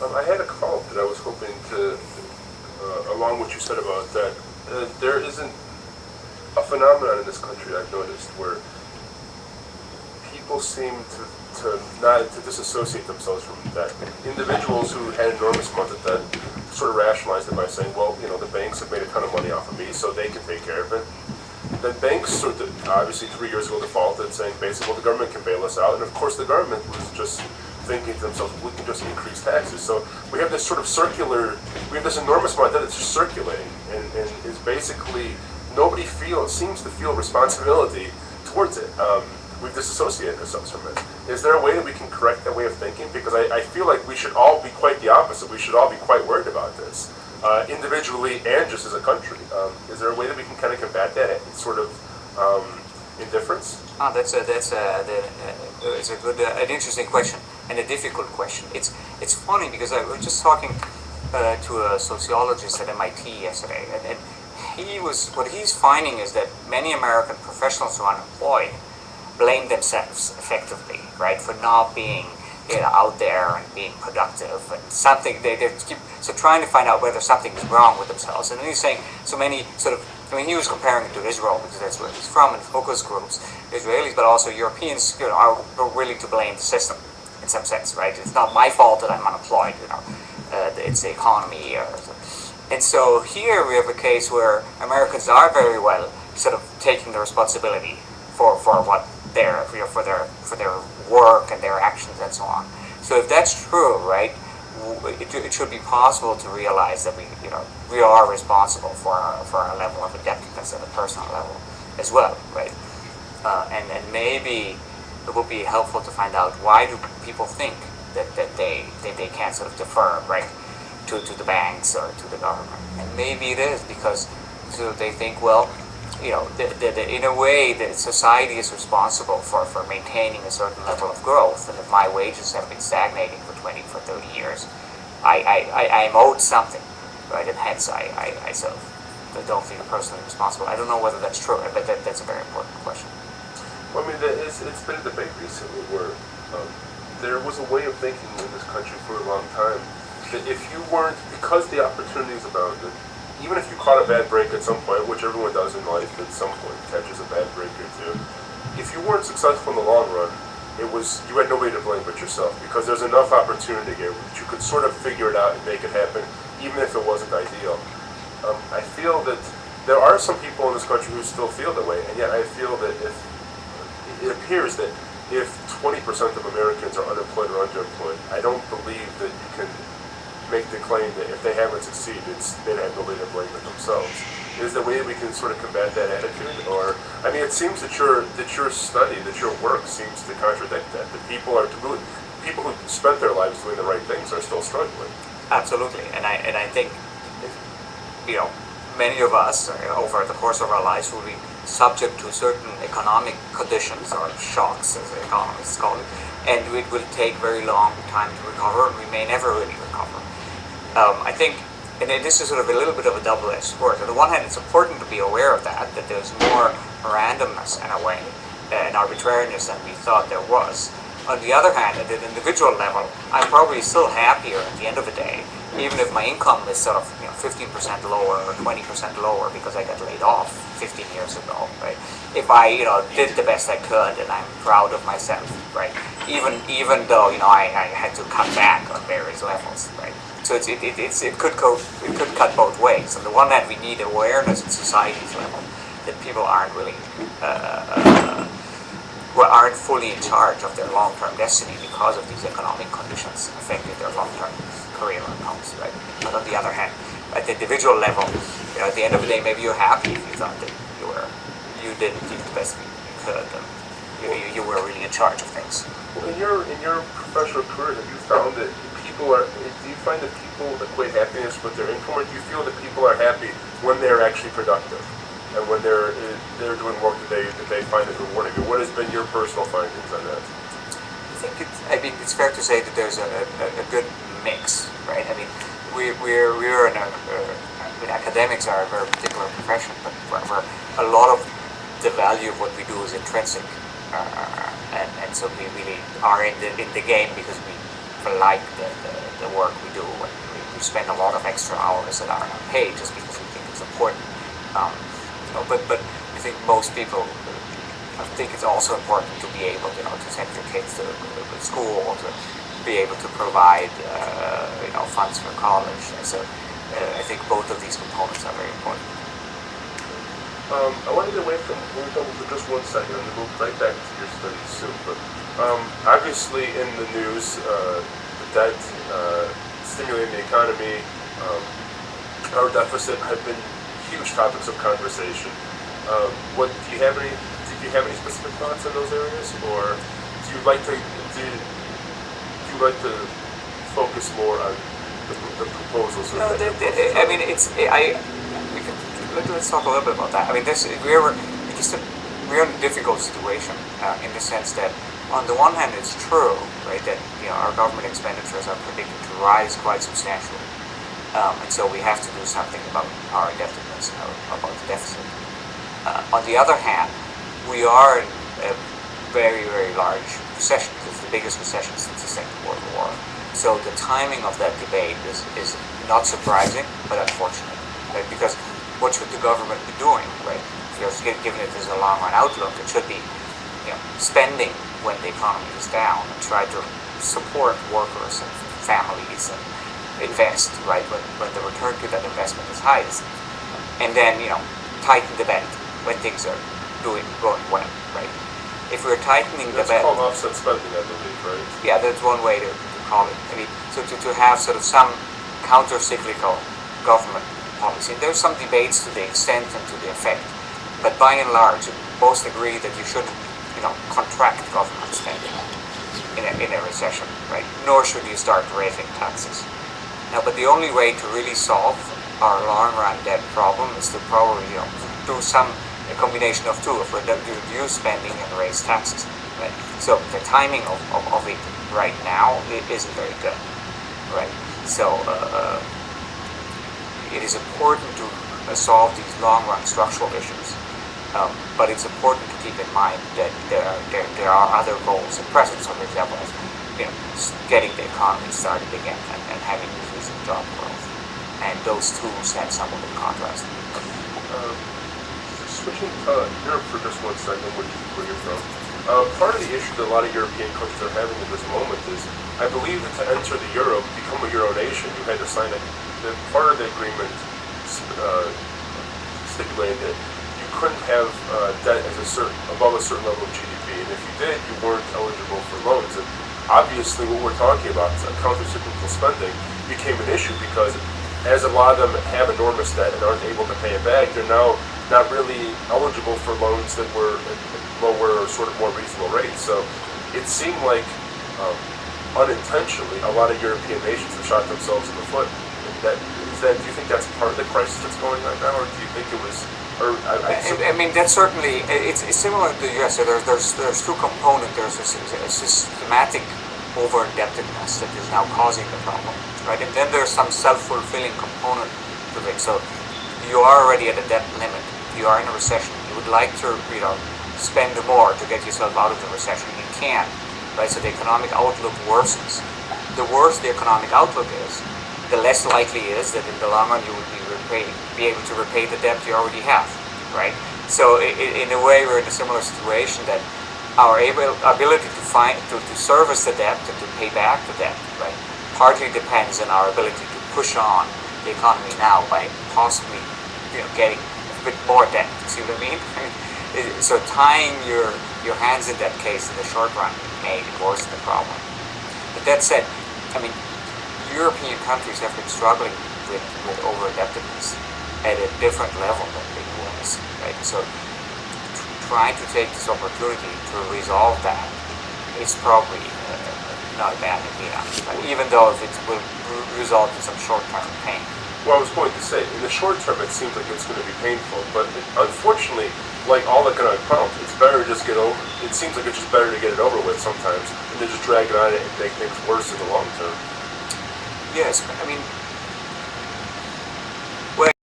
I had a follow-up that I was hoping to, along what you said about that, there isn't a phenomenon in this country I've noticed where people seem to not to disassociate themselves from debt. Individuals who had enormous amounts of debt sort of rationalized it by saying, well, the banks have made a ton of money off of me, so they can take care of it. Then banks sort of, obviously 3 years ago defaulted, saying basically, well, the government can bail us out. And of course the government was just thinking to themselves, we can just increase taxes. So we have this sort of circular, we have this enormous amount of debt that's just circulating and is basically, nobody seems to feel responsibility towards it. We've disassociated ourselves from it. Is there a way that we can correct that way of thinking? Because I feel like we should all be quite the opposite. We should all be quite worried about this, individually and just as a country. Is there a way that we can kind of combat that sort of indifference? Oh, it's a good, an interesting question and a difficult question. It's funny because I was just talking to a sociologist at MIT yesterday, and what he's finding is that many American professionals who are unemployed blame themselves effectively, right, for not being out there and being productive, and something they keep trying to find out whether something is wrong with themselves. And then he's saying so many he was comparing it to Israel because that's where he's from, and focus groups, Israelis, but also Europeans, are willing to blame the system in some sense, right? It's not my fault that I'm unemployed, it's the economy. And so here we have a case where Americans are very well sort of taking the responsibility for what for their work and their actions and so on. So if that's true, right, it should be possible to realize that we are responsible for our level of indebtedness at a personal level as well, right? And maybe it would be helpful to find out why do people think that they can't sort of defer, right, to the banks or to the government. And maybe it is because they think, well, in a way that society is responsible for maintaining a certain level of growth, and if my wages have been stagnating for 30 years, I'm owed something, right? And hence I sort of don't feel personally responsible. I don't know whether that's true, but that's a very important question. Well, I mean, it's been a debate recently where there was a way of thinking in this country for a long time that if you weren't, because the opportunities abounded, even if you caught a bad break at some point, which everyone does in life at some point, catches a bad break or two, if you weren't successful in the long run, you had nobody to blame but yourself, because there's enough opportunity here that you could sort of figure it out and make it happen, even if it wasn't ideal. I feel that there are some people in this country who still feel that way, and yet I feel that it appears that if 20% of Americans are unemployed or underemployed, I don't believe that you can make the claim that if they haven't succeeded, they have nobody to blame but themselves. Is there a way we can sort of combat that attitude? Or, I mean, it seems that your study, that your work seems to contradict that. That people who spent their lives doing the right things are still struggling. Absolutely, and I think, many of us over the course of our lives will be subject to certain economic conditions or shocks, as the economists call it, and it will take very long time to recover, and we may never really recover. I think, and this is sort of a little bit of a double-edged sword. On the one hand, it's important to be aware of that there's more randomness in a way, and arbitrariness than we thought there was. On the other hand, at an individual level, I'm probably still happier at the end of the day, even if my income is sort of 15% lower or 20% lower because I got laid off 15 years ago, right? If I did the best I could and I'm proud of myself, right? Even though I had to cut back on various levels, right? So it could cut both ways. On the one hand, we need awareness at society's level that people aren't really aren't fully in charge of their long-term destiny because of these economic conditions affecting their long-term career outcomes, right? But on the other hand, at the individual level, at the end of the day, maybe you're happy if you thought that you did the best you could, and you were really in charge of things. Well, in your professional career, have you found that do you find that people equate happiness with their income, or do you feel that people are happy when they're actually productive and when they're doing work that they find is rewarding? And what has been your personal findings on that? I think it's fair to say that there's a good mix, right? I mean, we're in academics are a very particular profession, but where a lot of the value of what we do is intrinsic, and so we really are in the game because we like the the work we do. We spend a lot of extra hours that are not paid just because we think it's important. But I think most people, I think it's also important to be able, to send your kids to school, to be able to provide, funds for college. And so I think both of these components are very important. I want to get away from Louisville for just 1 second and then move right back to your studies soon. But obviously in the news, the debt, stimulating the economy, our deficit have been huge topics of conversation. Did you have any specific thoughts on those areas, or do you like to focus more on the proposals? Let's talk a little bit about that. I mean, we're in a difficult situation in the sense that, on the one hand, it's true, right, that our government expenditures are predicted to rise quite substantially, and so we have to do something about our indebtedness, about the deficit. On the other hand, we are in a very, very large recession. It's the biggest recession since the Second World War. So the timing of that debate is not surprising, but unfortunate, right? Because what should the government be doing, right? If you're giving it as a long-run outlook, it should be, spending when the economy is down and try to support workers and families and invest, right, when the return to that investment is highest, and then tighten the belt when things are going well, right? If we're tightening the belt, that's called offset spending, I believe, right? Yeah, that's one way to call it. I mean, so to have sort of some counter-cyclical government policy. There's some debates to the extent and to the effect, but by and large, most agree that you shouldn't, contract government spending in a recession, right? Nor should you start raising taxes. Now, but the only way to really solve our long-run debt problem is to probably, do a combination of two, if we reduce spending and raise taxes, right? So the timing of it right now isn't very good, right? So it is important to solve these long-run structural issues, but it's important to keep in mind that there are other goals and present. So, for example, getting the economy started again and having increasing job growth, and those two stand somewhat in contrast. Switching to Europe for just 1 second, where you're from. Part of the issue that a lot of European countries are having at this moment is, I believe that to enter the euro, become a euro nation, you had to sign part of the agreement stipulated that you couldn't have debt above a certain level of GDP, and if you did, you weren't eligible for loans. And obviously, what we're talking about, counter-cyclical spending, became an issue because as a lot of them have enormous debt and aren't able to pay it back, they're now not really eligible for loans that were at lower or sort of more reasonable rates. So it seemed like unintentionally a lot of European nations have shot themselves in the foot. Do you think that's part of the crisis that's going on now, or do you think it was? I mean, that's certainly, it's similar to the US. So there's two components. There's a systematic over-indebtedness that is now causing the problem, right? And then there's some self-fulfilling component to it. So you are already at a debt limit. You are in a recession. You would like to, spend more to get yourself out of the recession. You can't, right? So the economic outlook worsens. The worse the economic outlook is, the less likely it is that in the long run you will be able to repay the debt you already have, right? So in a way, we're in a similar situation that our ability to service the debt and to pay back the debt, right, partly depends on our ability to push on the economy now by possibly, getting a bit more debt. See what I mean? So tying your hands in that case in the short run may worsen the problem. But that said, I mean, European countries have been struggling with over-indebtedness at a different level than the US, right? So trying to take this opportunity to resolve that is probably not a bad idea, right? Even though if it will result in some short-term pain. Well, I was going to say, in the short term, it seems like it's going to be painful, but unfortunately, like all economic problems, it's better to just get over. It seems like it's just better to get it over with sometimes than to just drag it on and make things worse in the long term. Yes, I mean,